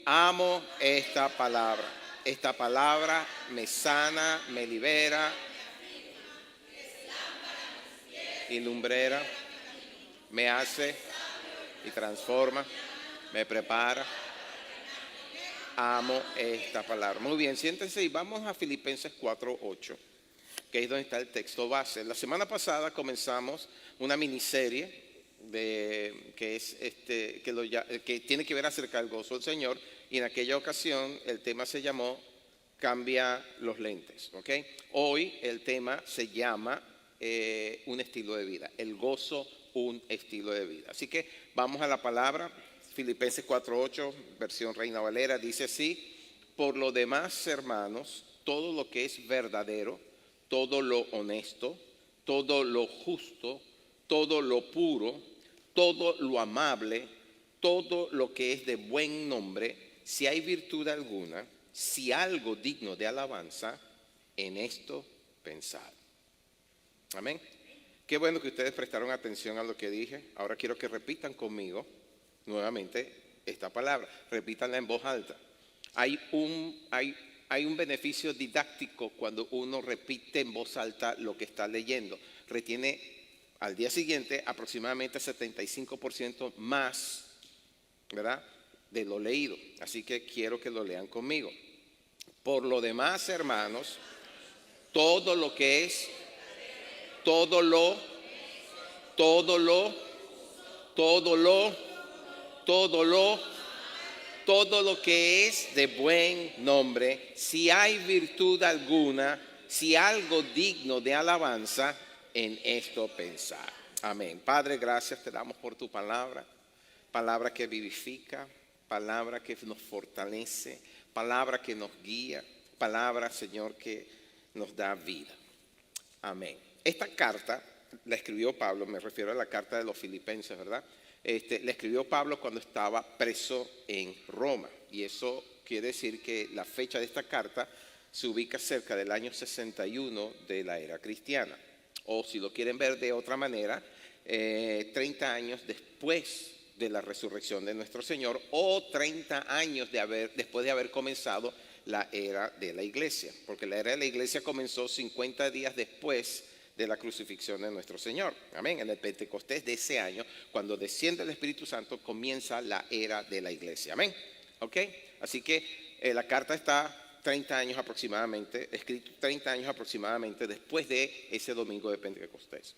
Amo esta palabra. Esta palabra me sana, me libera y lumbrera, me hace y transforma, me prepara. Amo esta palabra. Muy bien, siéntense y vamos a Filipenses 4:8, que es donde está el texto base. La semana pasada comenzamos una miniserie que tiene que ver acerca del gozo del Señor, y en aquella ocasión el tema se llamó Cambia los lentes. ¿Okay? Hoy el tema se llama un estilo de vida, el gozo, un estilo de vida. Así que vamos a la palabra. Filipenses 4:8, versión Reina Valera, dice así: por lo demás, hermanos, todo lo que es verdadero, todo lo honesto, todo lo justo, todo lo puro, todo lo amable, todo lo que es de buen nombre, si hay virtud alguna, si algo digno de alabanza, en esto pensad. Amén. Qué bueno que ustedes prestaron atención a lo que dije. Ahora quiero que repitan conmigo nuevamente esta palabra. Repítanla en voz alta. Hay un beneficio didáctico cuando uno repite en voz alta lo que está leyendo. Retiene al día siguiente aproximadamente 75% más, ¿verdad?, de lo leído. Así que quiero que lo lean conmigo. Por lo demás, hermanos, todo lo que es, todo lo que es de buen nombre, si hay virtud alguna, si algo digno de alabanza, en esto pensar. Amén. Padre, gracias te damos por tu palabra, palabra que vivifica, palabra que nos fortalece, palabra que nos guía, palabra, Señor, que nos da vida. Amén. Esta carta la escribió Pablo, me refiero a la carta de los Filipenses, ¿verdad? La escribió Pablo cuando estaba preso en Roma, y eso quiere decir que la fecha de esta carta se ubica cerca del año 61 de la era cristiana, o si lo quieren ver de otra manera, 30 años después de la resurrección de nuestro Señor, o 30 años después de haber comenzado la era de la iglesia, porque la era de la iglesia comenzó 50 días después de la crucifixión de nuestro Señor. Amén. En el Pentecostés de ese año, cuando desciende el Espíritu Santo, comienza la era de la iglesia. Amén. ¿Ok? Así que la carta está 30 años aproximadamente, escrito 30 años aproximadamente después de ese domingo de Pentecostés.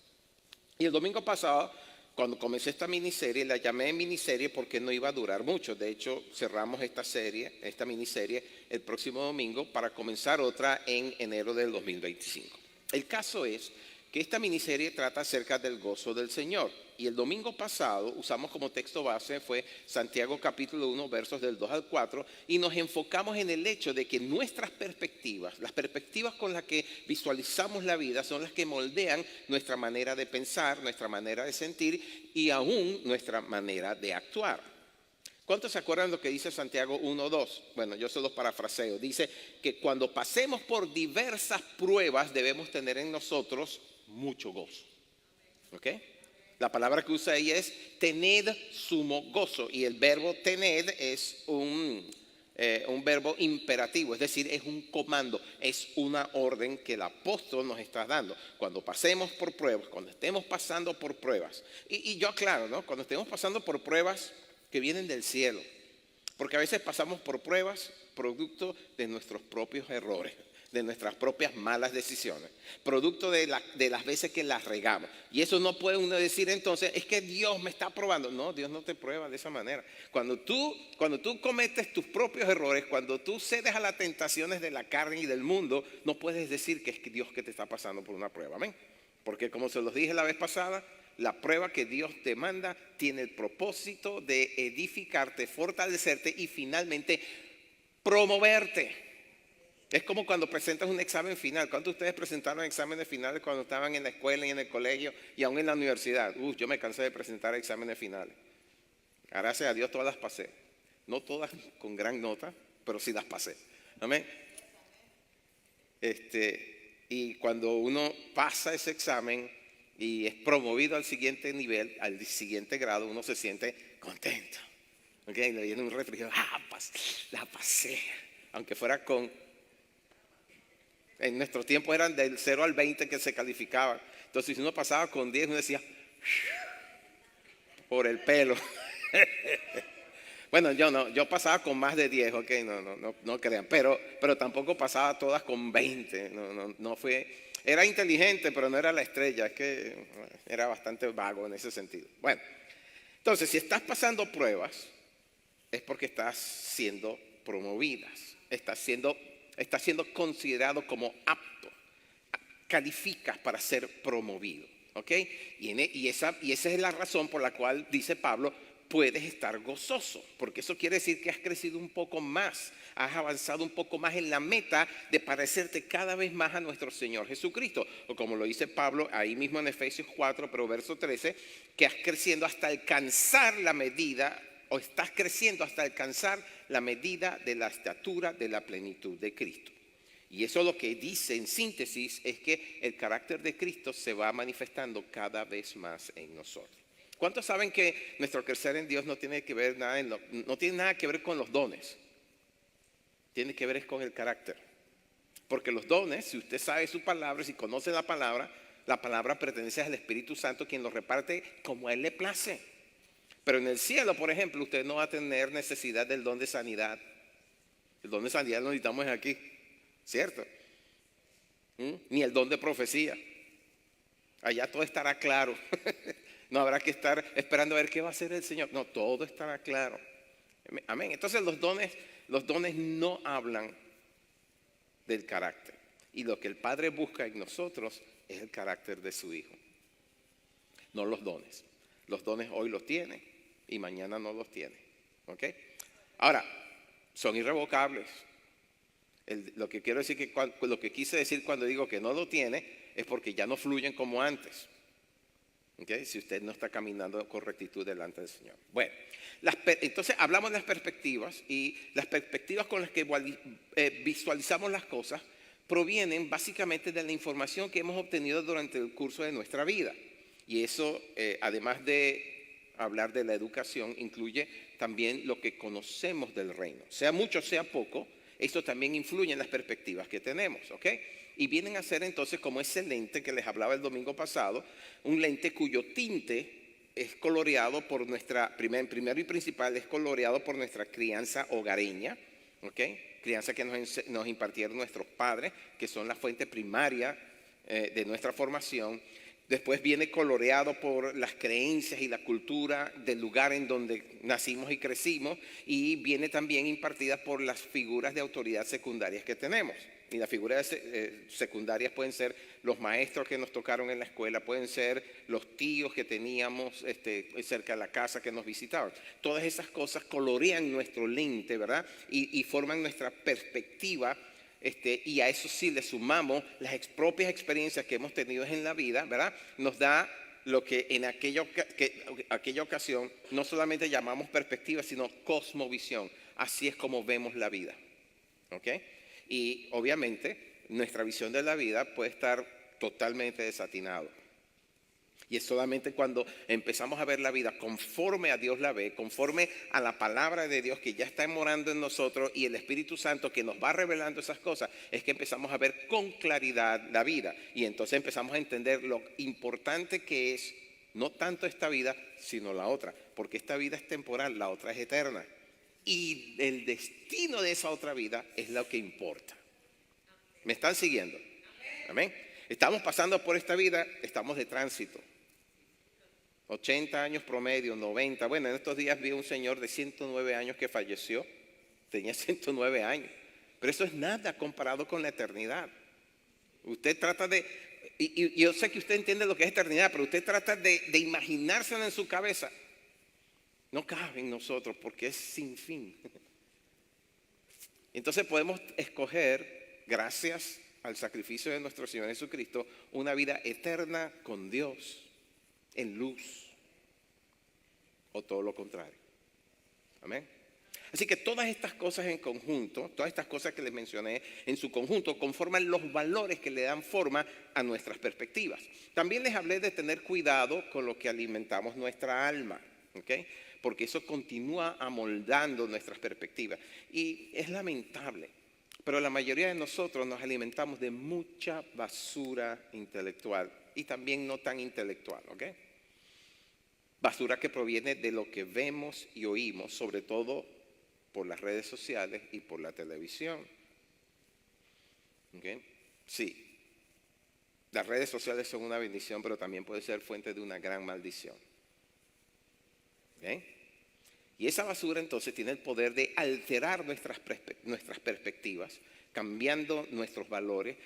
Y el domingo pasado, cuando comencé esta miniserie, la llamé miniserie porque no iba a durar mucho. De hecho, cerramos esta miniserie el próximo domingo para comenzar otra en enero del 2025. El caso es que esta miniserie trata acerca del gozo del Señor. Y el domingo pasado usamos como texto base fue Santiago capítulo 1, versos del 2 al 4, y nos enfocamos en el hecho de que nuestras perspectivas, las perspectivas con las que visualizamos la vida, son las que moldean nuestra manera de pensar, nuestra manera de sentir y aún nuestra manera de actuar. ¿Cuántos se acuerdan lo que dice Santiago 1:2? Bueno, yo se los parafraseo. Dice que cuando pasemos por diversas pruebas debemos tener en nosotros mucho gozo. ¿Ok? La palabra que usa ahí es tened sumo gozo, y el verbo tened es un verbo imperativo, es decir, es un comando, es una orden que el apóstol nos está dando. Cuando pasemos por pruebas, cuando estemos pasando por pruebas, y yo aclaro, ¿no?, cuando estemos pasando por pruebas que vienen del cielo, porque a veces pasamos por pruebas producto de nuestros propios errores, de nuestras propias malas decisiones, producto de las veces que las regamos. Y eso no puede uno decir entonces, es que Dios me está probando. No, Dios no te prueba de esa manera. Cuando tú cometes tus propios errores, cuando tú cedes a las tentaciones de la carne y del mundo, no puedes decir que es Dios que te está pasando por una prueba. Amén. Porque como se los dije la vez pasada, la prueba que Dios te manda tiene el propósito de edificarte, fortalecerte y finalmente promoverte. Es como cuando presentas un examen final. ¿Cuántos de ustedes presentaron exámenes finales cuando estaban en la escuela y en el colegio y aún en la universidad? Yo me cansé de presentar exámenes finales. Gracias a Dios todas las pasé. No todas con gran nota, pero sí las pasé. Amén. Y cuando uno pasa ese examen y es promovido al siguiente nivel, al siguiente grado, uno se siente contento. ¿ok? Le viene un reto y digo, la pasé. Aunque fuera en nuestro tiempo eran del 0 al 20 que se calificaban. Entonces si uno pasaba con 10, uno decía, por el pelo. Bueno, yo pasaba con más de 10, ok, no crean, pero tampoco pasaba todas con 20, no fue, era inteligente, pero no era la estrella, es que era bastante vago en ese sentido. Bueno, entonces si estás pasando pruebas, es porque estás siendo promovidas, estás siendo considerado como apto, calificas para ser promovido, ¿ok? Y esa es la razón por la cual, dice Pablo, puedes estar gozoso, porque eso quiere decir que has crecido un poco más, has avanzado un poco más en la meta de parecerte cada vez más a nuestro Señor Jesucristo, o como lo dice Pablo ahí mismo en Efesios 4, pero verso 13, que has creciendo hasta alcanzar la medida, o estás creciendo hasta alcanzar la medida de la estatura de la plenitud de Cristo. Y eso lo que dice en síntesis es que el carácter de Cristo se va manifestando cada vez más en nosotros. ¿Cuántos saben que nuestro crecer en Dios no tiene que ver no tiene nada que ver con los dones? Tiene que ver con el carácter. Porque los dones, si usted sabe su palabra, si conoce la palabra pertenece al Espíritu Santo, quien los reparte como a Él le place. Pero en el cielo, por ejemplo, usted no va a tener necesidad del don de sanidad. El don de sanidad lo necesitamos aquí, ¿cierto? Ni el don de profecía. Allá todo estará claro. No habrá que estar esperando a ver qué va a hacer el Señor. No, todo estará claro. Amén. Entonces los dones no hablan del carácter. Y lo que el Padre busca en nosotros es el carácter de su Hijo. No los dones. Los dones hoy los tiene y mañana no los tiene. ¿Ok? Ahora, son irrevocables. Lo que quiero decir lo que quise decir cuando digo que no lo tiene es porque ya no fluyen como antes. ¿Okay? Si usted no está caminando con rectitud delante del Señor. Bueno, entonces hablamos de las perspectivas, y las perspectivas con las que visualizamos las cosas provienen básicamente de la información que hemos obtenido durante el curso de nuestra vida. Y eso, además de hablar de la educación, incluye también lo que conocemos del reino. Sea mucho, sea poco, esto también influye en las perspectivas que tenemos, ¿ok? Y vienen a ser entonces como ese lente que les hablaba el domingo pasado, un lente cuyo tinte es coloreado por primero y principal, es coloreado por nuestra crianza hogareña, ¿ok? Crianza que nos impartieron nuestros padres, que son la fuente primaria de nuestra formación. Después viene coloreado por las creencias y la cultura del lugar en donde nacimos y crecimos, y viene también impartida por las figuras de autoridad secundarias que tenemos. Y las figuras secundarias pueden ser los maestros que nos tocaron en la escuela, pueden ser los tíos que teníamos cerca de la casa que nos visitaban. Todas esas cosas colorean nuestro lente, ¿verdad? Y forman nuestra perspectiva. Y a eso sí le sumamos las propias experiencias que hemos tenido en la vida, ¿verdad? Nos da lo que en aquella ocasión no solamente llamamos perspectiva, sino cosmovisión. Así es como vemos la vida, ¿ok? Y obviamente nuestra visión de la vida puede estar totalmente desatinada. Y es solamente cuando empezamos a ver la vida conforme a Dios la ve, conforme a la palabra de Dios que ya está morando en nosotros, y el Espíritu Santo que nos va revelando esas cosas, es que empezamos a ver con claridad la vida. Y entonces empezamos a entender lo importante que es no tanto esta vida, sino la otra. Porque esta vida es temporal, la otra es eterna. Y el destino de esa otra vida es lo que importa. ¿Me están siguiendo? Amén. Estamos pasando por esta vida, estamos de tránsito. 80 años promedio, 90. Bueno, en estos días vi un señor de 109 años que falleció. Tenía 109 años. Pero eso es nada comparado con la eternidad. Usted trata y yo sé que usted entiende lo que es eternidad, pero usted trata de imaginárselo en su cabeza. No cabe en nosotros porque es sin fin. Entonces podemos escoger, gracias al sacrificio de nuestro Señor Jesucristo, una vida eterna con Dios, en luz, o todo lo contrario. Amén. Así que todas estas cosas en conjunto, todas estas cosas que les mencioné en su conjunto, conforman los valores que le dan forma a nuestras perspectivas. También les hablé de tener cuidado con lo que alimentamos nuestra alma, ¿ok? porque eso continúa amoldando nuestras perspectivas. Y es lamentable, pero la mayoría de nosotros nos alimentamos de mucha basura intelectual y también no tan intelectual, ¿ok? Basura que proviene de lo que vemos y oímos, sobre todo por las redes sociales y por la televisión. ¿Ok? Sí, las redes sociales son una bendición, pero también puede ser fuente de una gran maldición. ¿Ok? Y esa basura entonces tiene el poder de alterar nuestras perspectivas, cambiando nuestros valores.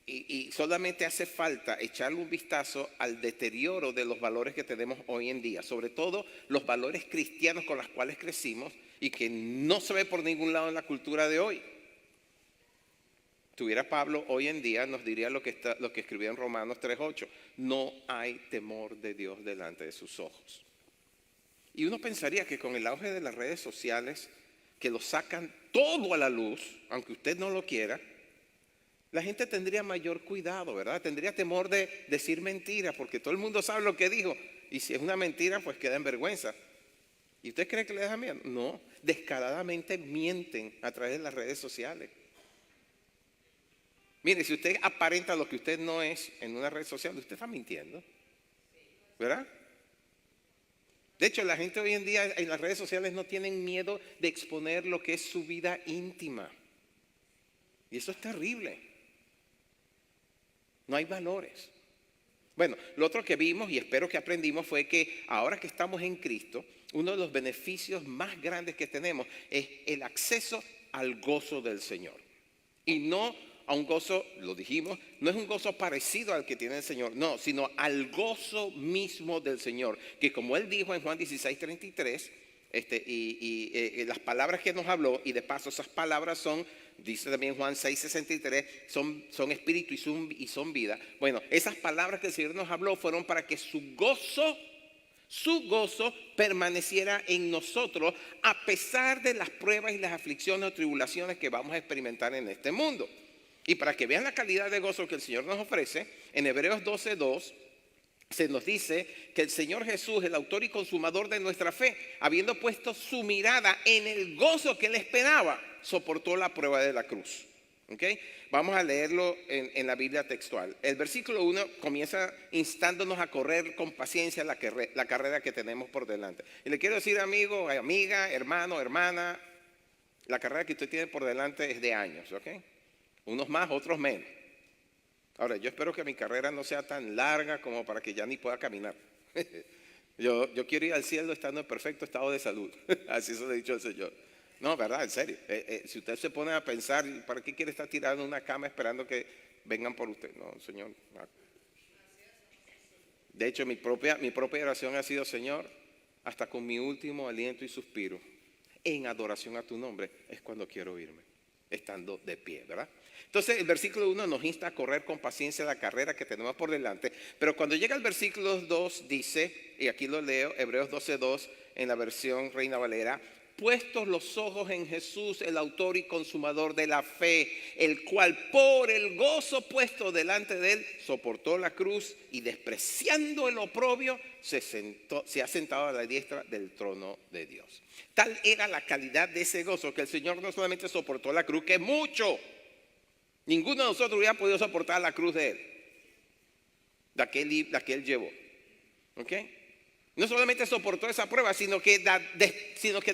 Y solamente hace falta echarle un vistazo al deterioro de los valores que tenemos hoy en día, sobre todo los valores cristianos con los cuales crecimos y que no se ve por ningún lado en la cultura de hoy. Tuviera Pablo hoy en día, nos diría lo que escribió en Romanos 3:8, no hay temor de Dios delante de sus ojos. Y uno pensaría que con el auge de las redes sociales, que lo sacan todo a la luz, aunque usted no lo quiera, la gente tendría mayor cuidado, ¿verdad? Tendría temor de decir mentiras, porque todo el mundo sabe lo que dijo. Y si es una mentira, pues queda en vergüenza. ¿Y usted cree que le deja miedo? No, descaradamente mienten a través de las redes sociales. Mire, si usted aparenta lo que usted no es en una red social, usted está mintiendo, ¿verdad? De hecho, la gente hoy en día en las redes sociales no tienen miedo de exponer lo que es su vida íntima. Y eso es terrible. No hay valores. Bueno, lo otro que vimos y espero que aprendimos fue que ahora que estamos en Cristo, uno de los beneficios más grandes que tenemos es el acceso al gozo del Señor. Y no a un gozo, lo dijimos, no es un gozo parecido al que tiene el Señor, no, sino al gozo mismo del Señor. Que como Él dijo en Juan 16:33, las palabras que nos habló, y de paso esas palabras son, dice también Juan 6:63, son espíritu y son vida. Bueno, esas palabras que el Señor nos habló fueron para que su gozo permaneciera en nosotros a pesar de las pruebas y las aflicciones o tribulaciones que vamos a experimentar en este mundo. Y para que vean la calidad de gozo que el Señor nos ofrece, en Hebreos 12:2 se nos dice que el Señor Jesús, el autor y consumador de nuestra fe, habiendo puesto su mirada en el gozo que Él esperaba, soportó la prueba de la cruz. ¿Okay? Vamos a leerlo en la Biblia textual. El versículo 1 comienza instándonos a correr con paciencia la carrera que tenemos por delante. Y le quiero decir, amigo, amiga, hermano, hermana, la carrera que usted tiene por delante es de años, ¿ok? Unos más, otros menos. Ahora, yo espero que mi carrera no sea tan larga como para que ya ni pueda caminar. Yo quiero ir al cielo estando en perfecto estado de salud. Así se lo he dicho al Señor. No, verdad, en serio. Si usted se pone a pensar, ¿para qué quiere estar tirado en una cama esperando que vengan por usted? No, Señor. No. De hecho, mi propia oración ha sido, Señor, hasta con mi último aliento y suspiro, en adoración a tu nombre, es cuando quiero irme, estando de pie, ¿verdad? Entonces el versículo 1 nos insta a correr con paciencia la carrera que tenemos por delante, pero cuando llega el versículo 2 dice, y aquí lo leo, Hebreos 12:2 en la versión Reina Valera, puestos los ojos en Jesús, el autor y consumador de la fe, el cual por el gozo puesto delante de él soportó la cruz y despreciando el oprobio se ha sentado a la diestra del trono de Dios. Tal era la calidad de ese gozo que el Señor no solamente soportó la cruz, que es mucho. Ninguno de nosotros hubiera podido soportar la cruz de él, la que él llevó. ¿Ok? No solamente soportó esa prueba, sino que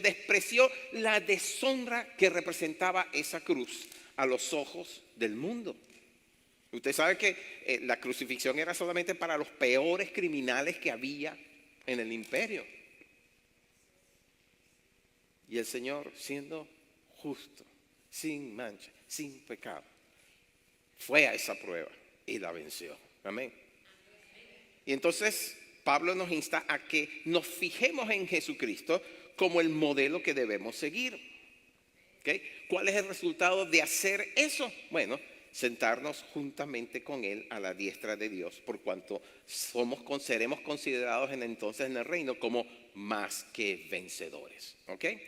despreció la deshonra que representaba esa cruz a los ojos del mundo. Usted sabe que la crucifixión era solamente para los peores criminales que había en el imperio. Y el Señor, siendo justo, sin mancha, sin pecado, fue a esa prueba y la venció. Amén. Y entonces Pablo nos insta a que nos fijemos en Jesucristo como el modelo que debemos seguir. ¿Okay? ¿Cuál es el resultado de hacer eso? Bueno, sentarnos juntamente con Él a la diestra de Dios, por cuanto seremos considerados entonces en el reino como más que vencedores. ¿Okay?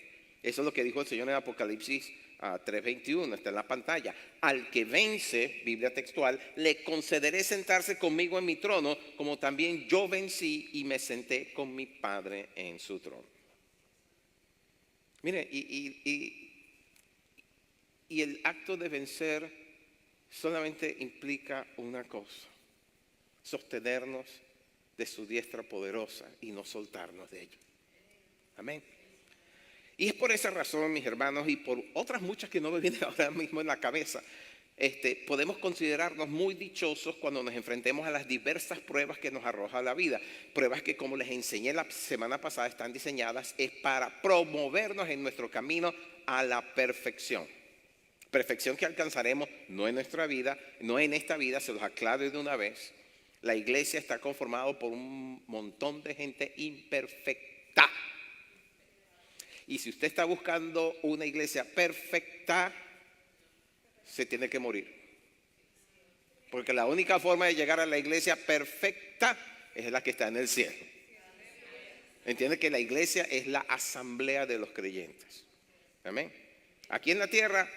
Eso es lo que dijo el Señor en Apocalipsis 3:21, está en la pantalla. Al que vence, Biblia textual, le concederé sentarse conmigo en mi trono, como también yo vencí y me senté con mi Padre en su trono. Mire, y el acto de vencer solamente implica una cosa: sostenernos de su diestra poderosa y no soltarnos de ella. Amén. Y es por esa razón, mis hermanos, y por otras muchas que no me vienen ahora mismo en la cabeza, podemos considerarnos muy dichosos cuando nos enfrentemos a las diversas pruebas que nos arroja la vida. Pruebas que, como les enseñé la semana pasada, están diseñadas es para promovernos en nuestro camino a la perfección. Perfección que alcanzaremos no en nuestra vida, no en esta vida, se los aclaro de una vez. La iglesia está conformada por un montón de gente imperfecta. Y si usted está buscando una iglesia perfecta, se tiene que morir. Porque la única forma de llegar a la iglesia perfecta es la que está en el cielo. Entiende que la iglesia es la asamblea de los creyentes. Amén. Aquí en la tierra,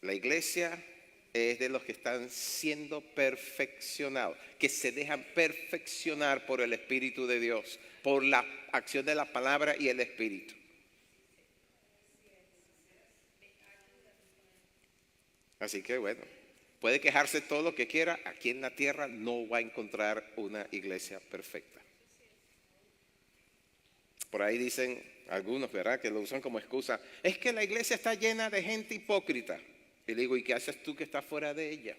la iglesia es de los que están siendo perfeccionados, que se dejan perfeccionar por el Espíritu de Dios, por la acción de la palabra y el Espíritu. Así que bueno, puede quejarse todo lo que quiera, aquí en la tierra no va a encontrar una iglesia perfecta. Por ahí dicen algunos, ¿verdad?, que lo usan como excusa: es que la iglesia está llena de gente hipócrita. Y le digo: ¿y qué haces tú que estás fuera de ella?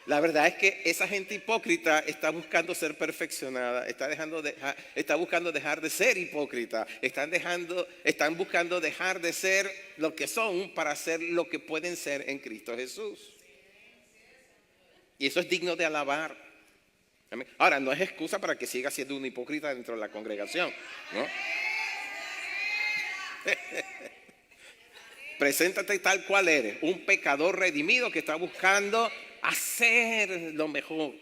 La verdad es que esa gente hipócrita está buscando ser perfeccionada, está buscando dejar de ser hipócrita, están buscando dejar de ser lo que son para ser lo que pueden ser en Cristo Jesús. Y eso es digno de alabar. Amén. Ahora, no es excusa para que siga siendo un hipócrita dentro de la congregación, ¿no? Preséntate tal cual eres, un pecador redimido que está buscando hacer lo mejor,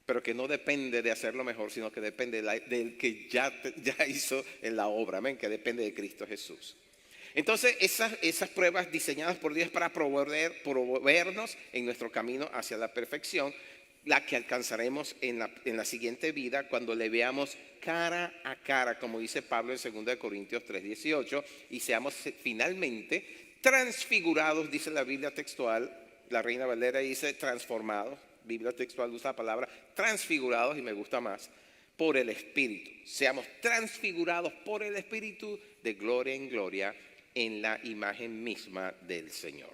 pero que no depende de hacer lo mejor, sino que depende del que ya hizo en la obra, amén, que depende de Cristo Jesús. Entonces esas pruebas diseñadas por Dios para proveernos en nuestro camino hacia la perfección, la que alcanzaremos en la siguiente vida cuando le veamos cara a cara, como dice Pablo en 2 Corintios 3:18, y seamos finalmente transfigurados, dice la Biblia textual. La Reina Valera dice transformados, Biblia textual usa la palabra transfigurados y me gusta más, por el Espíritu. Seamos transfigurados por el Espíritu de gloria en gloria en la imagen misma del Señor.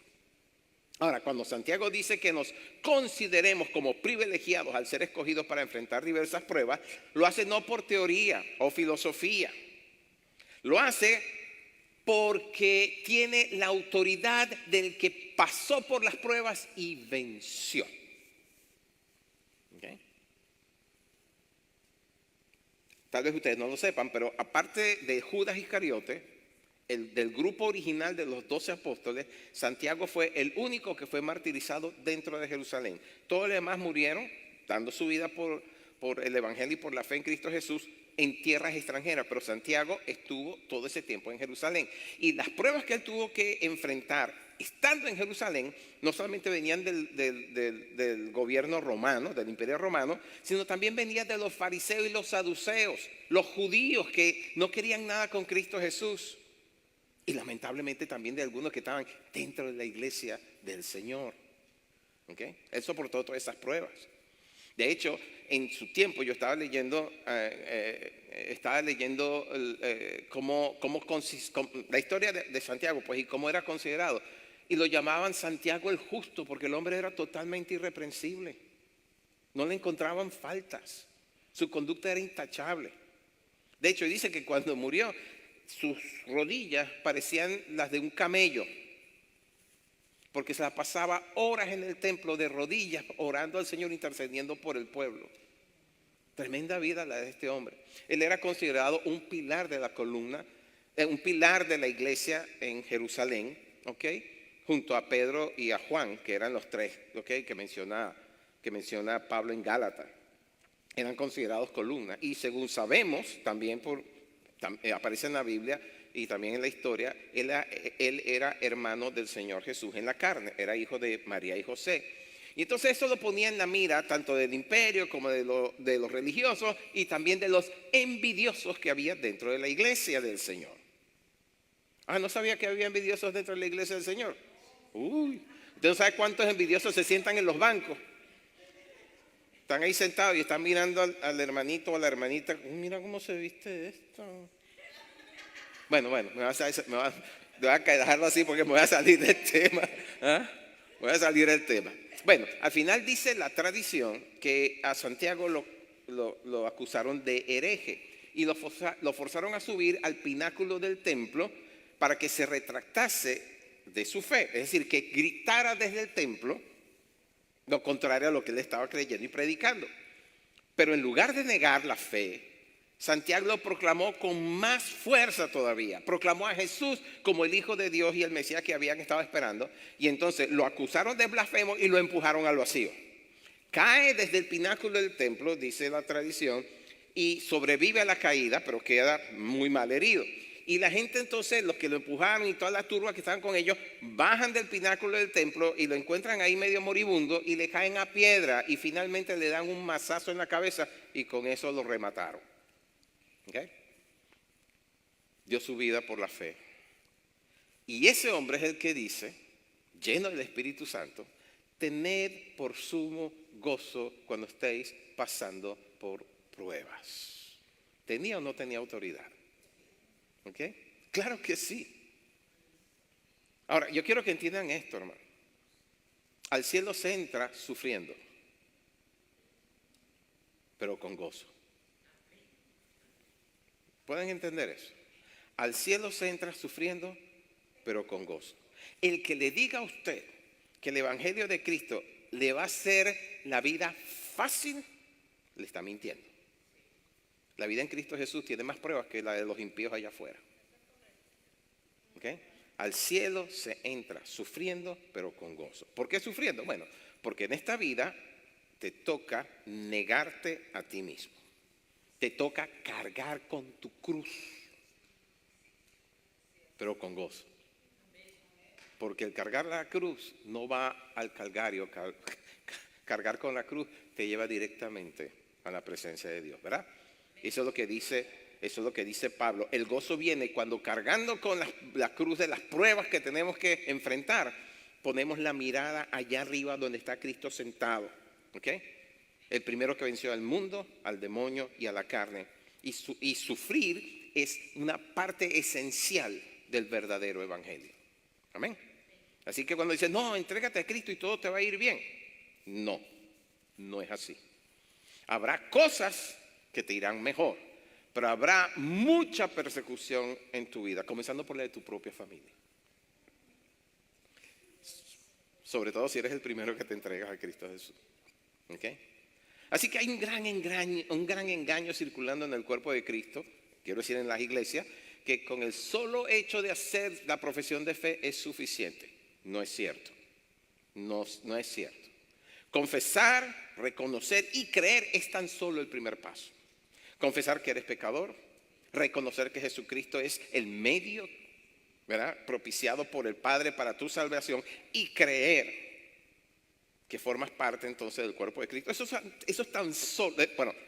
Ahora, cuando Santiago dice que nos consideremos como privilegiados al ser escogidos para enfrentar diversas pruebas, lo hace no por teoría o filosofía. Lo hace porque tiene la autoridad del que pasó por las pruebas y venció. ¿Okay? Tal vez ustedes no lo sepan, pero aparte de Judas Iscariote, del grupo original de los 12 apóstoles, Santiago fue el único que fue martirizado dentro de Jerusalén. Todos los demás murieron dando su vida por el evangelio y por la fe en Cristo Jesús en tierras extranjeras, pero Santiago estuvo todo ese tiempo en Jerusalén. Y las pruebas que él tuvo que enfrentar estando en Jerusalén no solamente venían del gobierno romano, del imperio romano, sino también venían de los fariseos y los saduceos, los judíos que no querían nada con Cristo Jesús. Y lamentablemente también de algunos que estaban dentro de la iglesia del Señor. ¿Okay? Él soportó todas esas pruebas. De hecho, en su tiempo yo estaba leyendo la historia de Santiago, pues, y cómo era considerado. Y lo llamaban Santiago el Justo, porque el hombre era totalmente irreprensible. No le encontraban faltas. Su conducta era intachable. De hecho, dice que cuando murió, sus rodillas parecían las de un camello, porque se la pasaba horas en el templo de rodillas orando al Señor, intercediendo por el pueblo. Tremenda vida la de este hombre. Él era considerado un pilar de la columna, un pilar de la iglesia en Jerusalén, ¿okay? Junto a Pedro y a Juan, que eran los tres, ¿okay?, que menciona Pablo en Gálatas. Eran considerados columnas. Y según sabemos, también aparece en la Biblia y también en la historia, él era hermano del Señor Jesús en la carne, era hijo de María y José. Y entonces eso lo ponía en la mira tanto del imperio como de los religiosos y también de los envidiosos que había dentro de la iglesia del Señor. Ah, ¿no sabía que había envidiosos dentro de la iglesia del Señor? Uy, ¿usted no sabe cuántos envidiosos se sientan en los bancos? Están ahí sentados y están mirando al hermanito o a la hermanita. Mira cómo se viste esto. Bueno, me voy a dejarlo así porque me voy a salir del tema. ¿Ah? Voy a salir del tema. Bueno, al final dice la tradición que a Santiago lo acusaron de hereje y lo forzaron a subir al pináculo del templo para que se retractase de su fe. Es decir, que gritara desde el templo lo contrario a lo que él estaba creyendo y predicando. Pero en lugar de negar la fe, Santiago lo proclamó con más fuerza todavía. Proclamó a Jesús como el Hijo de Dios y el Mesías que habían estado esperando. Y entonces lo acusaron de blasfemo y lo empujaron al vacío. Cae desde el pináculo del templo, dice la tradición, y sobrevive a la caída, pero queda muy mal herido. Y la gente entonces, los que lo empujaron y todas las turbas que estaban con ellos, bajan del pináculo del templo y lo encuentran ahí medio moribundo y le caen a piedra y finalmente le dan un mazazo en la cabeza y con eso lo remataron. ¿Okay? Dio su vida por la fe. Y ese hombre es el que dice, lleno del Espíritu Santo, tened por sumo gozo cuando estéis pasando por pruebas. ¿Tenía o no tenía autoridad? ¿Ok? Claro que sí. Ahora, yo quiero que entiendan esto, hermano. Al cielo se entra sufriendo, pero con gozo. ¿Pueden entender eso? Al cielo se entra sufriendo, pero con gozo. El que le diga a usted que el Evangelio de Cristo le va a hacer la vida fácil, le está mintiendo. La vida en Cristo Jesús tiene más pruebas que la de los impíos allá afuera. ¿Okay? Al cielo se entra sufriendo, pero con gozo. ¿Por qué sufriendo? Bueno, porque en esta vida te toca negarte a ti mismo. Te toca cargar con tu cruz, pero con gozo. Porque el cargar la cruz no va al Calvario. Cargar con la cruz te lleva directamente a la presencia de Dios, ¿verdad? Eso es lo que dice Pablo. El gozo viene cuando cargando con la cruz de las pruebas que tenemos que enfrentar, ponemos la mirada allá arriba donde está Cristo sentado. ¿Ok? El primero que venció al mundo, al demonio y a la carne. Y sufrir es una parte esencial del verdadero evangelio. Amén. Así que cuando dicen, no, entrégate a Cristo y todo te va a ir bien. No, no es así. Habrá cosas que te irán mejor, pero habrá mucha persecución en tu vida, comenzando por la de tu propia familia. Sobre todo si eres el primero que te entregas a Cristo Jesús. ¿Okay? Así que hay un gran engaño circulando en el cuerpo de Cristo, quiero decir en las iglesias, que con el solo hecho de hacer la profesión de fe es suficiente. No es cierto. No es cierto. Confesar, reconocer y creer es tan solo el primer paso. Confesar que eres pecador, reconocer que Jesucristo es el medio, ¿verdad?, propiciado por el Padre para tu salvación y creer que formas parte entonces del cuerpo de Cristo. Eso es tan solo,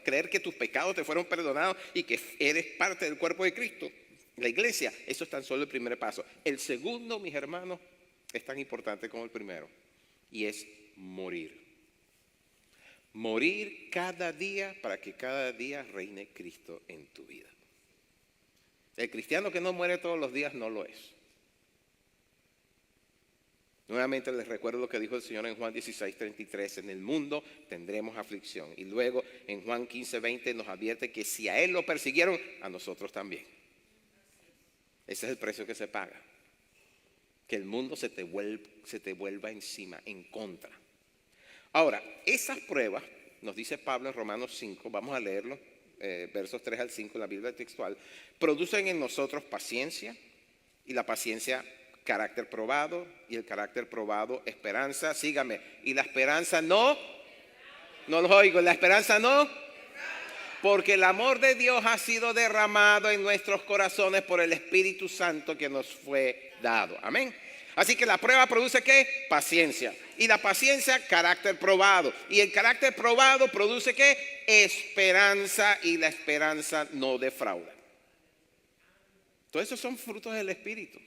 creer que tus pecados te fueron perdonados y que eres parte del cuerpo de Cristo, la iglesia, eso es tan solo el primer paso. El segundo, mis hermanos, es tan importante como el primero y es morir. Morir cada día para que cada día reine Cristo en tu vida. El cristiano que no muere todos los días no lo es. Nuevamente les recuerdo lo que dijo el Señor en Juan 16:33. En el mundo tendremos aflicción. Y luego en Juan 15:20 nos advierte que si a Él lo persiguieron, a nosotros también. Ese es el precio que se paga. Que el mundo se te vuelva encima, en contra. Ahora, esas pruebas, nos dice Pablo en Romanos 5, vamos a leerlo, versos 3 al 5 en la Biblia textual, producen en nosotros paciencia, y la paciencia carácter probado, y el carácter probado esperanza, sígame, y la esperanza no los oigo, la esperanza no, Porque el amor de Dios ha sido derramado en nuestros corazones por el Espíritu Santo que nos fue dado. Amén. Así que la prueba produce ¿qué? Paciencia. Y la paciencia, carácter probado. Y el carácter probado produce ¿qué? Esperanza. Y la esperanza no defrauda. Todos esos son frutos del Espíritu.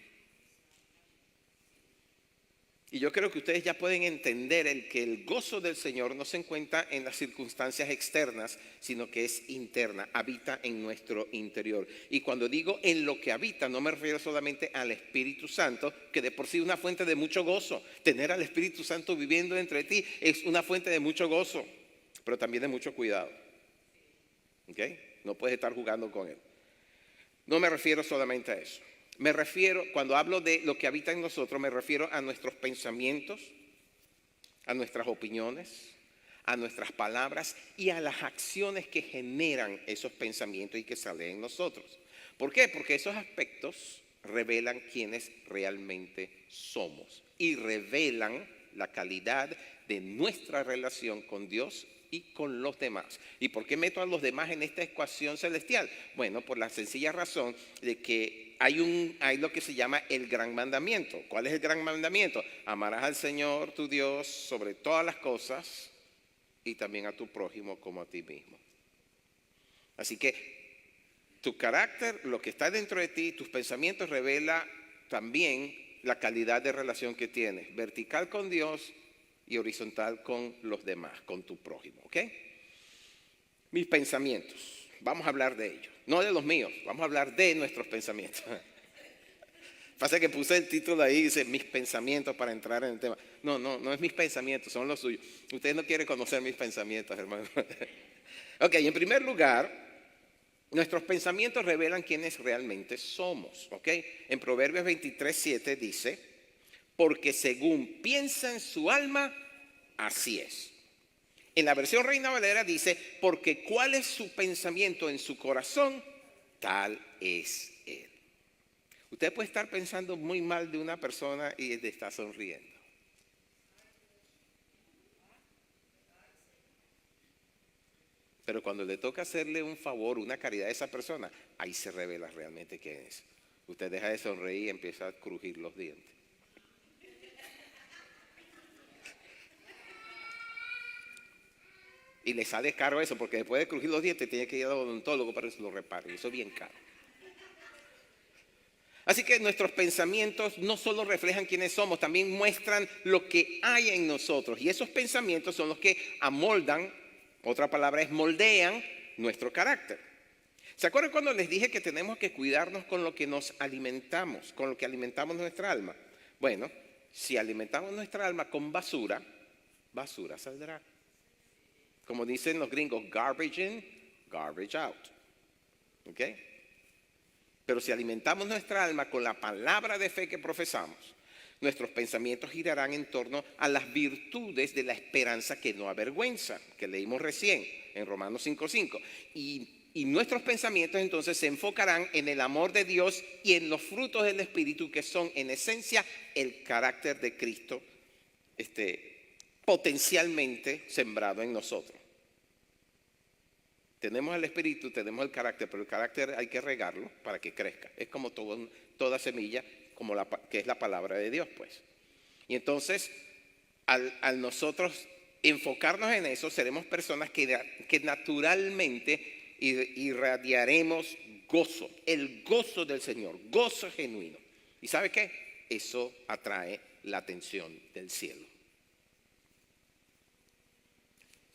Y yo creo que ustedes ya pueden entender que el gozo del Señor no se encuentra en las circunstancias externas, sino que es interna, habita en nuestro interior. Y cuando digo en lo que habita, no me refiero solamente al Espíritu Santo, que de por sí es una fuente de mucho gozo. Tener al Espíritu Santo viviendo entre ti es una fuente de mucho gozo, pero también de mucho cuidado. ¿Ok? No puedes estar jugando con él. No me refiero solamente a eso. Me refiero, cuando hablo de lo que habita en nosotros, me refiero a nuestros pensamientos, a nuestras opiniones, a nuestras palabras y a las acciones que generan esos pensamientos y que salen en nosotros. ¿Por qué? Porque esos aspectos revelan quiénes realmente somos y revelan la calidad de nuestra relación con Dios y con los demás. ¿Y por qué meto a los demás en esta ecuación celestial? Bueno, por la sencilla razón de que hay lo que se llama el gran mandamiento. ¿Cuál es el gran mandamiento? Amarás al Señor tu Dios sobre todas las cosas y también a tu prójimo como a ti mismo. Así que tu carácter, lo que está dentro de ti, tus pensamientos revela también la calidad de relación que tienes, vertical con Dios y horizontal con los demás, con tu prójimo, ¿ok? Mis pensamientos, vamos a hablar de ellos, no de los míos, vamos a hablar de nuestros pensamientos. Pasa que puse el título ahí, dice mis pensamientos para entrar en el tema. No es mis pensamientos, son los suyos. Ustedes no quieren conocer mis pensamientos, hermano. Ok, en primer lugar, nuestros pensamientos revelan quiénes realmente somos, ¿ok? En Proverbios 23:7 dice, porque según piensa en su alma, así es. En la versión Reina Valera dice, porque cuál es su pensamiento en su corazón, tal es él. Usted puede estar pensando muy mal de una persona y le está sonriendo. Pero cuando le toca hacerle un favor, una caridad a esa persona, ahí se revela realmente quién es. Usted deja de sonreír y empieza a crujir los dientes. Y le sale caro eso, porque después de crujir los dientes tiene que ir al odontólogo para que se lo repare. Y eso es bien caro. Así que nuestros pensamientos no solo reflejan quiénes somos, también muestran lo que hay en nosotros. Y esos pensamientos son los que amoldan, otra palabra es moldean, nuestro carácter. ¿Se acuerdan cuando les dije que tenemos que cuidarnos con lo que nos alimentamos, con lo que alimentamos nuestra alma? Bueno, si alimentamos nuestra alma con basura, basura saldrá. Como dicen los gringos, garbage in, garbage out. ¿Ok? Pero si alimentamos nuestra alma con la palabra de fe que profesamos, nuestros pensamientos girarán en torno a las virtudes de la esperanza que no avergüenza, que leímos recién en Romanos 5:5. Y nuestros pensamientos entonces se enfocarán en el amor de Dios y en los frutos del Espíritu, que son en esencia el carácter de Cristo potencialmente sembrado en nosotros. Tenemos el espíritu, tenemos el carácter, pero el carácter hay que regarlo para que crezca. Es como toda semilla, que es la palabra de Dios, pues. Y entonces, al nosotros enfocarnos en eso, seremos personas que naturalmente irradiaremos gozo, el gozo del Señor, gozo genuino. ¿Y sabe qué? Eso atrae la atención del cielo.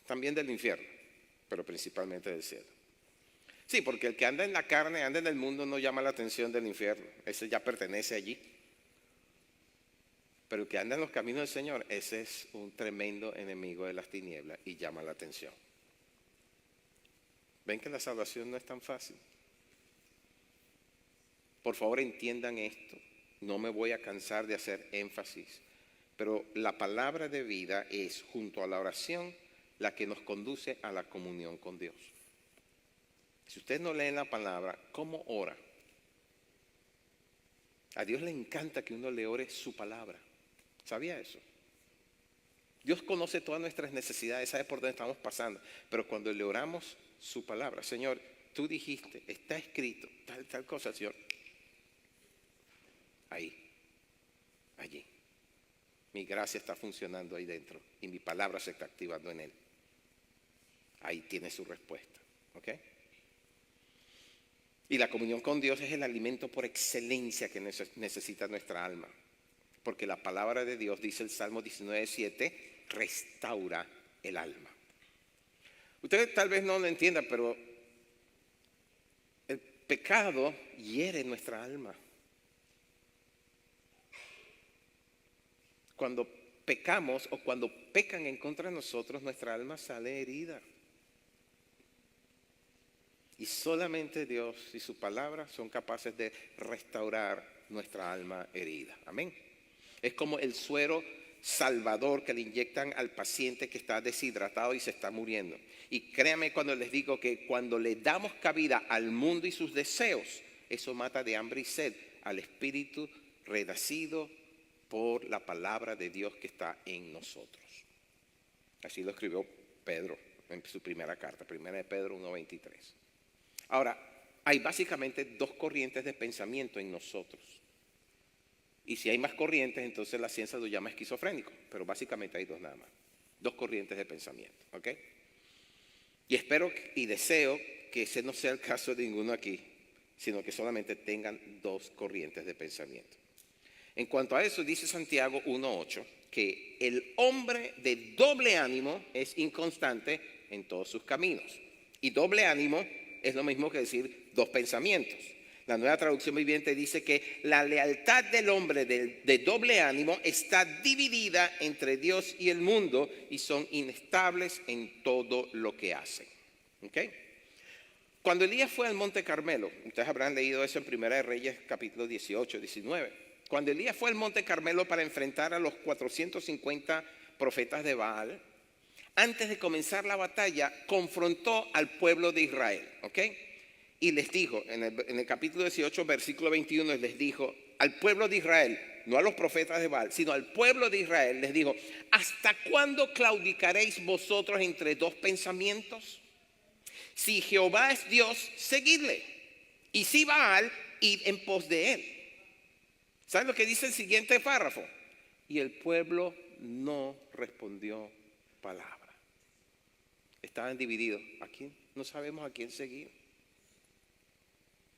También del infierno, pero principalmente del cielo. Sí, porque el que anda en la carne, anda en el mundo, no llama la atención del infierno. Ese ya pertenece allí. Pero el que anda en los caminos del Señor, ese es un tremendo enemigo de las tinieblas y llama la atención. ¿Ven que la salvación no es tan fácil? Por favor, entiendan esto. No me voy a cansar de hacer énfasis. Pero la palabra de vida es, junto a la oración, la que nos conduce a la comunión con Dios. Si usted no lee la palabra, ¿cómo ora? A Dios le encanta que uno le ore su palabra. ¿Sabía eso? Dios conoce todas nuestras necesidades, sabe por dónde estamos pasando. Pero cuando le oramos su palabra, Señor, tú dijiste, está escrito, tal cosa, Señor. Ahí, allí. Mi gracia está funcionando ahí dentro y mi palabra se está activando en él. Ahí tiene su respuesta. ¿Ok? Y la comunión con Dios es el alimento por excelencia que necesita nuestra alma. Porque la palabra de Dios, dice el Salmo 19:7, restaura el alma. Ustedes tal vez no lo entiendan, pero el pecado hiere nuestra alma. Cuando pecamos o cuando pecan en contra de nosotros, nuestra alma sale herida. Y solamente Dios y su palabra son capaces de restaurar nuestra alma herida. Amén. Es como el suero salvador que le inyectan al paciente que está deshidratado y se está muriendo. Y créanme cuando les digo que cuando le damos cabida al mundo y sus deseos, eso mata de hambre y sed al espíritu renacido por la palabra de Dios que está en nosotros. Así lo escribió Pedro en su primera carta, primera de Pedro 1:23. Ahora, hay básicamente dos corrientes de pensamiento en nosotros. Y si hay más corrientes, entonces la ciencia lo llama esquizofrénico. Pero básicamente hay dos nada más. Dos corrientes de pensamiento. ¿Ok? Y espero y deseo que ese no sea el caso de ninguno aquí, sino que solamente tengan dos corrientes de pensamiento. En cuanto a eso, dice Santiago 1:8, que el hombre de doble ánimo es inconstante en todos sus caminos. Y doble ánimo es lo mismo que decir dos pensamientos. La Nueva Traducción Viviente dice que la lealtad del hombre de doble ánimo está dividida entre Dios y el mundo y son inestables en todo lo que hacen. ¿Ok? Cuando Elías fue al Monte Carmelo, ustedes habrán leído eso en Primera de Reyes capítulo 18, 19. Cuando Elías fue al Monte Carmelo para enfrentar a los 450 profetas de Baal, antes de comenzar la batalla, confrontó al pueblo de Israel, ¿ok? Y les dijo, en el capítulo 18, versículo 21, les dijo al pueblo de Israel, no a los profetas de Baal, sino al pueblo de Israel, les dijo, ¿hasta cuándo claudicaréis vosotros entre dos pensamientos? Si Jehová es Dios, seguidle, y si Baal, id en pos de él. ¿Saben lo que dice el siguiente párrafo? Y el pueblo no respondió palabra. Estaban divididos. Aquí no sabemos a quién seguir.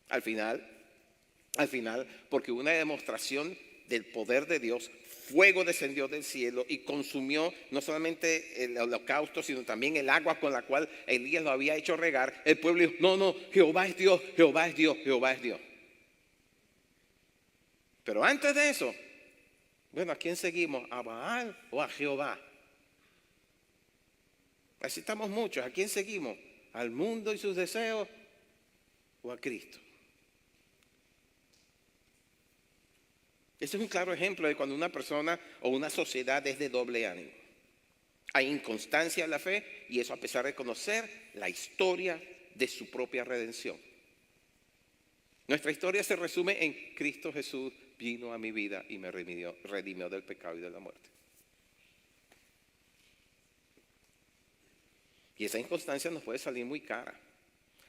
Al final, porque hubo una demostración del poder de Dios, fuego descendió del cielo y consumió no solamente el holocausto, sino también el agua con la cual Elías lo había hecho regar. El pueblo dijo, no, Jehová es Dios, Jehová es Dios, Jehová es Dios. Pero antes de eso, bueno, ¿a quién seguimos? ¿A Baal o a Jehová? Así estamos muchos. ¿A quién seguimos? ¿Al mundo y sus deseos o a Cristo? Ese es un claro ejemplo de cuando una persona o una sociedad es de doble ánimo. Hay inconstancia en la fe y eso a pesar de conocer la historia de su propia redención. Nuestra historia se resume en Cristo Jesús vino a mi vida y me redimió del pecado y de la muerte. Y esa inconstancia nos puede salir muy cara.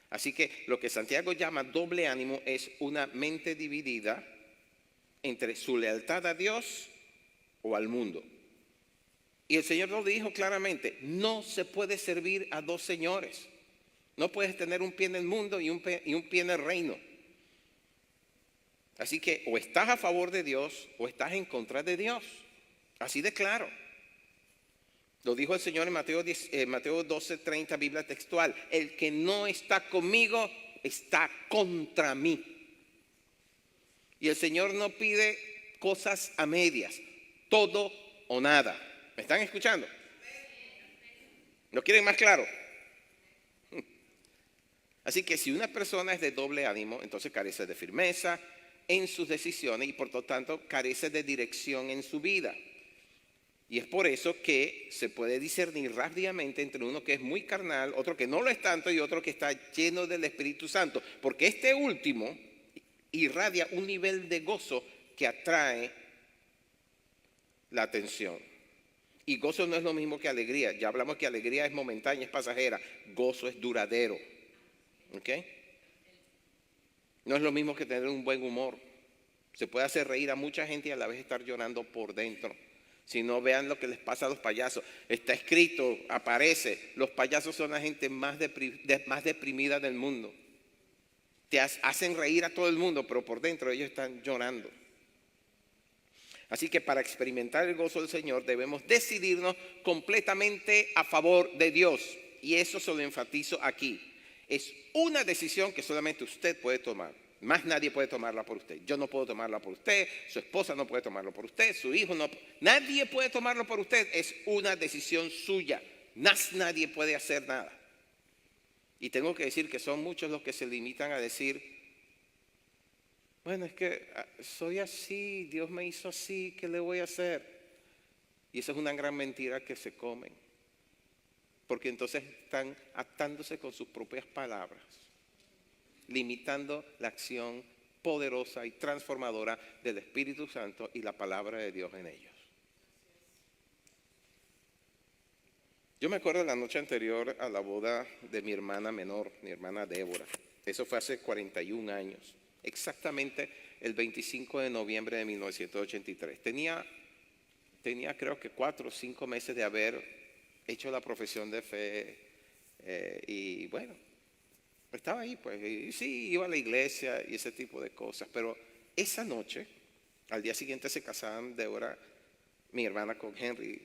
Así que lo que Santiago llama doble ánimo es una mente dividida entre su lealtad a Dios o al mundo. Y el Señor lo dijo claramente, no se puede servir a dos señores. No puedes tener un pie en el mundo y un pie en el reino. Así que o estás a favor de Dios o estás en contra de Dios. Así de claro. Lo dijo el Señor en Mateo 12:30, Biblia textual. El que no está conmigo está contra mí. Y el Señor no pide cosas a medias, todo o nada. ¿Me están escuchando? ¿Lo quieren más claro? Así que si una persona es de doble ánimo, entonces carece de firmeza en sus decisiones y por lo tanto carece de dirección en su vida. Y es por eso que se puede discernir rápidamente entre uno que es muy carnal, otro que no lo es tanto y otro que está lleno del Espíritu Santo. Porque este último irradia un nivel de gozo que atrae la atención. Y gozo no es lo mismo que alegría. Ya hablamos que alegría es momentánea, es pasajera. Gozo es duradero. ¿Ok? No es lo mismo que tener un buen humor. Se puede hacer reír a mucha gente y a la vez estar llorando por dentro. Si no, vean lo que les pasa a los payasos. Está escrito, aparece. Los payasos son la gente más deprimida del mundo. Hacen reír a todo el mundo, pero por dentro ellos están llorando. Así que para experimentar el gozo del Señor debemos decidirnos completamente a favor de Dios. Y eso se lo enfatizo aquí. Es una decisión que solamente usted puede tomar. Más nadie puede tomarla por usted. Yo no puedo tomarla por usted. Su esposa no puede tomarlo por usted. Su hijo no. Nadie puede tomarlo por usted. Es una decisión suya. Nadie puede hacer nada. Y tengo que decir que son muchos los que se limitan a decir, bueno, es que soy así, Dios me hizo así, ¿qué le voy a hacer? Y eso es una gran mentira que se comen. Porque entonces están atándose con sus propias palabras, limitando la acción poderosa y transformadora del Espíritu Santo y la palabra de Dios en ellos. Yo me acuerdo la noche anterior a la boda de mi hermana menor, mi hermana Débora. Eso fue hace 41 años, exactamente el 25 de noviembre de 1983. Tenía creo que 4 o 5 meses de haber hecho la profesión de fe y bueno, estaba ahí pues, y sí, iba a la iglesia y ese tipo de cosas, pero esa noche, al día siguiente se casaban Débora, mi hermana, con Henry,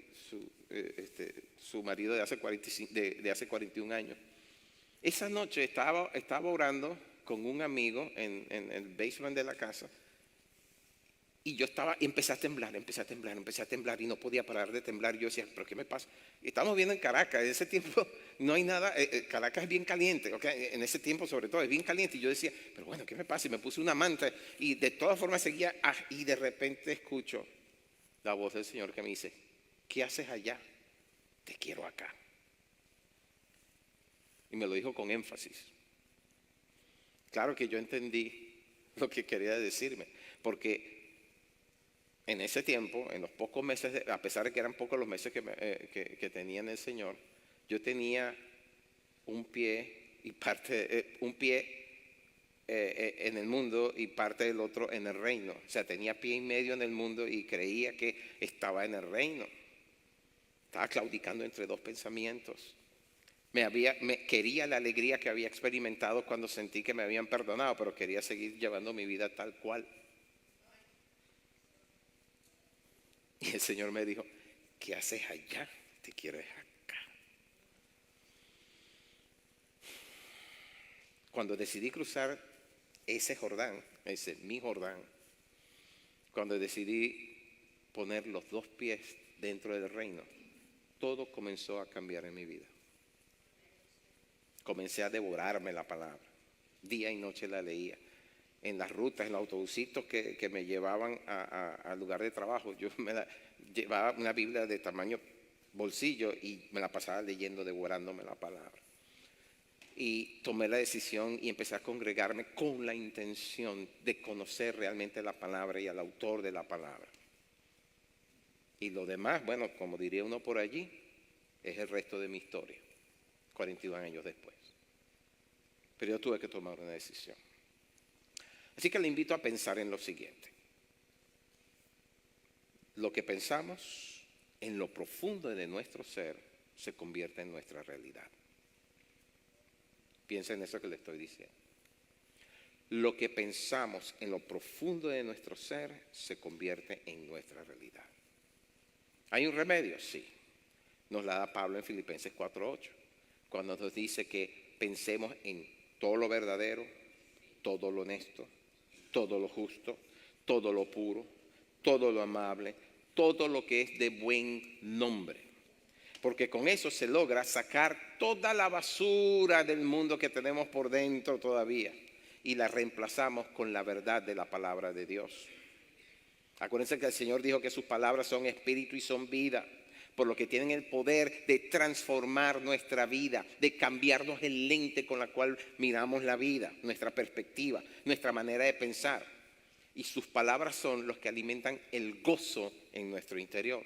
su marido de hace 41 años. Esa noche estaba orando con un amigo en el basement de la casa. Y yo empecé a temblar y no podía parar de temblar. Yo decía, ¿pero qué me pasa? Estamos viendo en Caracas, en ese tiempo no hay nada, Caracas es bien caliente, ¿okay? En ese tiempo sobre todo es bien caliente. Y yo decía, pero bueno, ¿qué me pasa? Y me puse una manta y de todas formas seguía, y de repente escucho la voz del Señor que me dice, ¿qué haces allá? Te quiero acá. Y me lo dijo con énfasis. Claro que yo entendí lo que quería decirme, porque en ese tiempo, en los pocos meses, a pesar de que eran pocos los meses que tenía en el Señor, yo tenía un pie en el mundo y parte del otro en el reino. O sea, tenía pie y medio en el mundo y creía que estaba en el reino. Estaba claudicando entre dos pensamientos. Quería la alegría que había experimentado cuando sentí que me habían perdonado, pero quería seguir llevando mi vida tal cual. Y el Señor me dijo, ¿qué haces allá? Te quiero acá. Cuando decidí cruzar ese Jordán, mi Jordán, cuando decidí poner los dos pies dentro del reino, todo comenzó a cambiar en mi vida. Comencé a devorarme la palabra. Día y noche la leía. En las rutas, en los autobusitos que me llevaban al lugar de trabajo, yo llevaba una Biblia de tamaño bolsillo y me la pasaba leyendo, devorándome la palabra. Y tomé la decisión y empecé a congregarme con la intención de conocer realmente la palabra y al autor de la palabra. Y lo demás, bueno, como diría uno por allí, es el resto de mi historia, 41 años después. Pero yo tuve que tomar una decisión. Así que le invito a pensar en lo siguiente. Lo que pensamos en lo profundo de nuestro ser se convierte en nuestra realidad. Piensa en eso que le estoy diciendo. Lo que pensamos en lo profundo de nuestro ser se convierte en nuestra realidad. ¿Hay un remedio? Sí. Nos la da Pablo en Filipenses 4:8, cuando nos dice que pensemos en todo lo verdadero, todo lo honesto, todo lo justo, todo lo puro, todo lo amable, todo lo que es de buen nombre. Porque con eso se logra sacar toda la basura del mundo que tenemos por dentro todavía y la reemplazamos con la verdad de la palabra de Dios. Acuérdense que el Señor dijo que sus palabras son espíritu y son vida, por lo que tienen el poder de transformar nuestra vida, de cambiarnos el lente con la cual miramos la vida, nuestra perspectiva, nuestra manera de pensar. Y sus palabras son los que alimentan el gozo en nuestro interior.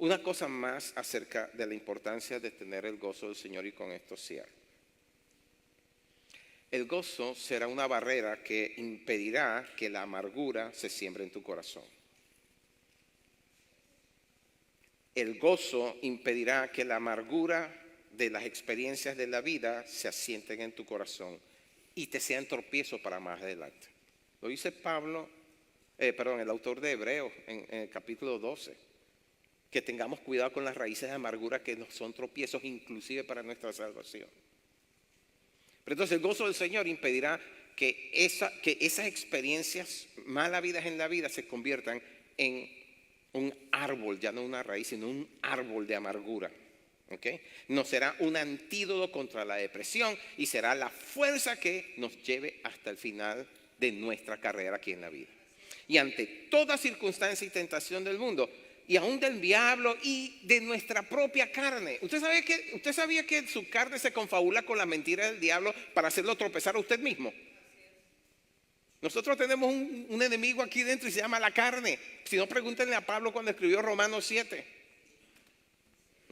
una cosa más acerca de la importancia de tener el gozo del Señor, y con esto cierro. El gozo será una barrera que impedirá que la amargura se siembre en tu corazón. El gozo impedirá que la amargura de las experiencias de la vida se asienten en tu corazón y te sean tropiezo para más adelante. Lo dice el autor de Hebreos en el capítulo 12. Que tengamos cuidado con las raíces de amargura que nos son tropiezos inclusive para nuestra salvación. Pero entonces el gozo del Señor impedirá que esas experiencias mal habidas en la vida se conviertan en un árbol, ya no una raíz, sino un árbol de amargura. ¿Okay? No será un antídoto contra la depresión y será la fuerza que nos lleve hasta el final de nuestra carrera aquí en la vida. Y ante toda circunstancia y tentación del mundo, y aún del diablo y de nuestra propia carne. ¿Usted sabía que su carne se confabula con la mentira del diablo para hacerlo tropezar a usted mismo? Nosotros tenemos un enemigo aquí dentro y se llama la carne. Si no, pregúntenle a Pablo cuando escribió Romanos 7.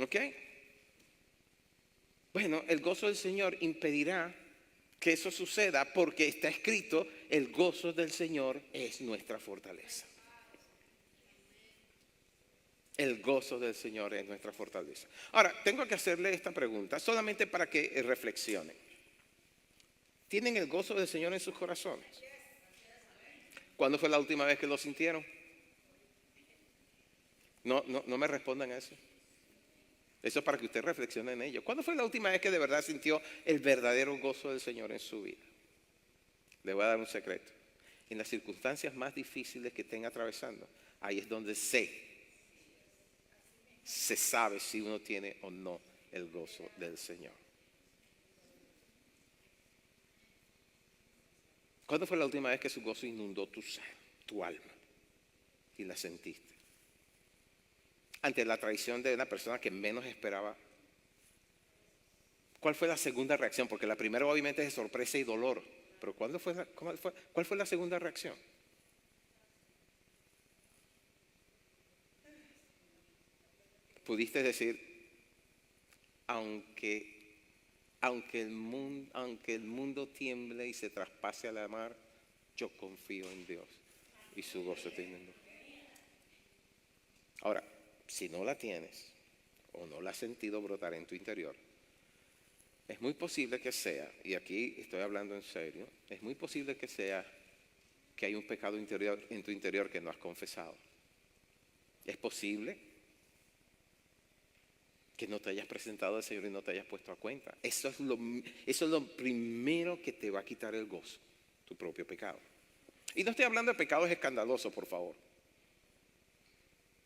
¿Ok? Bueno, el gozo del Señor impedirá que eso suceda porque está escrito: el gozo del Señor es nuestra fortaleza. El gozo del Señor es nuestra fortaleza. Ahora, tengo que hacerle esta pregunta solamente para que reflexionen. ¿Tienen el gozo del Señor en sus corazones? ¿Cuándo fue la última vez que lo sintieron? No me respondan a eso. Eso es para que usted reflexione en ello. ¿Cuándo fue la última vez que de verdad sintió el verdadero gozo del Señor en su vida? Le voy a dar un secreto. En las circunstancias más difíciles que estén atravesando, ahí es donde se sabe si uno tiene o no el gozo del Señor. ¿Cuándo fue la última vez que su gozo inundó tu ser, tu alma, y la sentiste? Ante la traición de una persona que menos esperaba. ¿Cuál fue la segunda reacción? Porque la primera obviamente es de sorpresa y dolor. Pero ¿cuál fue la segunda reacción? Pudiste decir: aunque el mundo tiemble y se traspase a la mar, yo confío en Dios y su gozo te inundó. Ahora, si no la tienes o no la has sentido brotar en tu interior, es muy posible que sea, y aquí estoy hablando en serio, es muy posible que sea que hay un pecado interior en tu interior que no has confesado. Es posible que no te hayas presentado al Señor y no te hayas puesto a cuenta. Eso es lo primero que te va a quitar el gozo, tu propio pecado. Y no estoy hablando de pecados escandalosos, por favor.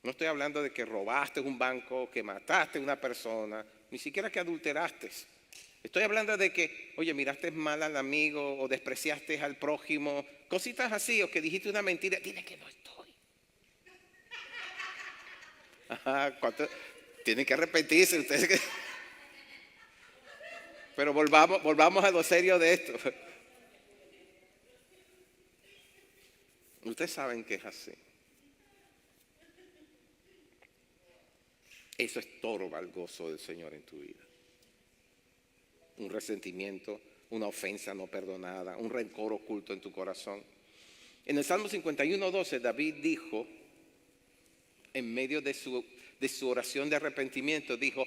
No estoy hablando de que robaste un banco, que mataste a una persona, ni siquiera que adulteraste. Estoy hablando de que, oye, miraste mal al amigo o despreciaste al prójimo, cositas así, o que dijiste una mentira. Dile que no estoy. Ajá, tienen que arrepentirse ustedes. Pero volvamos a lo serio de esto. Ustedes saben que es así. Eso estorba el gozo del Señor en tu vida. Un resentimiento, una ofensa no perdonada, un rencor oculto en tu corazón. En el Salmo 51:12, David dijo, en medio de su oración de arrepentimiento, dijo: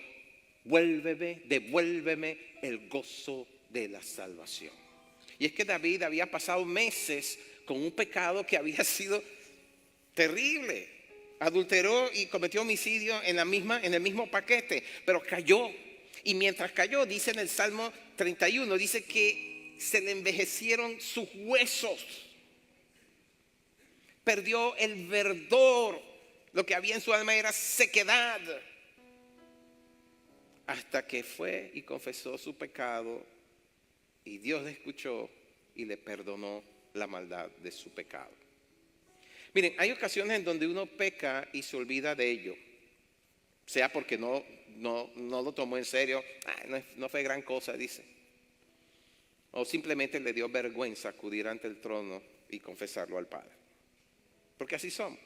devuélveme el gozo de la salvación. Y es que David había pasado meses con un pecado que había sido terrible. Adulteró y cometió homicidio en el mismo paquete, pero cayó. Y mientras cayó, dice en el Salmo 31, dice que se le envejecieron sus huesos. Perdió el verdor. Lo que había en su alma era sequedad. Hasta que fue y confesó su pecado, y Dios le escuchó y le perdonó la maldad de su pecado. Miren, hay ocasiones en donde uno peca y se olvida de ello. Sea porque no lo tomó en serio. No fue gran cosa, dice. O simplemente le dio vergüenza acudir ante el trono y confesarlo al Padre. Porque así somos.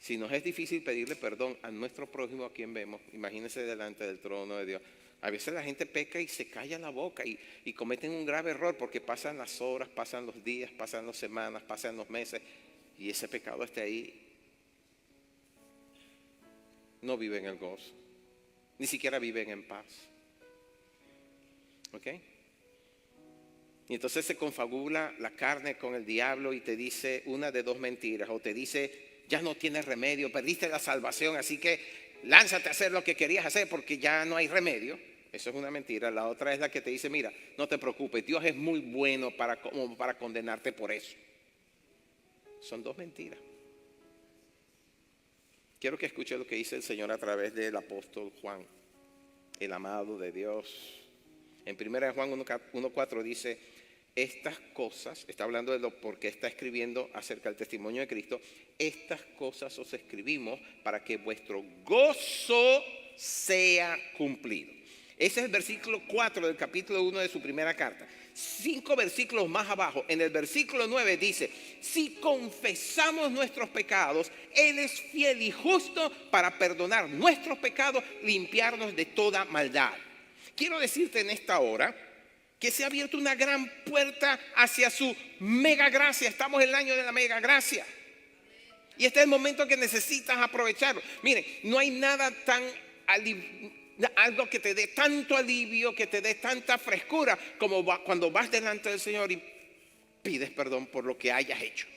Si nos es difícil pedirle perdón a nuestro prójimo, a quien vemos, imagínense delante del trono de Dios. A veces la gente peca y se calla la boca y cometen un grave error porque pasan las horas, pasan los días, pasan las semanas, pasan los meses y ese pecado está ahí. No viven en gozo, ni siquiera viven en paz. ¿Ok? Y entonces se confabula la carne con el diablo y te dice una de dos mentiras. O te dice, ya no tienes remedio, perdiste la salvación, así que lánzate a hacer lo que querías hacer porque ya no hay remedio. Eso es una mentira. La otra es la que te dice, mira, no te preocupes, Dios es muy bueno como para condenarte por eso. Son dos mentiras. Quiero que escuche lo que dice el Señor a través del apóstol Juan, el amado de Dios. En 1 Juan 1:4 dice, estas cosas, está hablando de lo porque está escribiendo acerca del testimonio de Cristo, estas cosas os escribimos para que vuestro gozo sea cumplido. Ese es el versículo 4 del capítulo 1 de su primera carta. 5 versículos más abajo, en el versículo 9 dice, si confesamos nuestros pecados, Él es fiel y justo para perdonar nuestros pecados, limpiarnos de toda maldad. Quiero decirte en esta hora que se ha abierto una gran puerta hacia su mega gracia. Estamos en el año de la mega gracia. Y este es el momento que necesitas aprovecharlo. Miren, no hay nada tan algo que te dé tanto alivio, que te dé tanta frescura como cuando vas delante del Señor y pides perdón por lo que hayas hecho.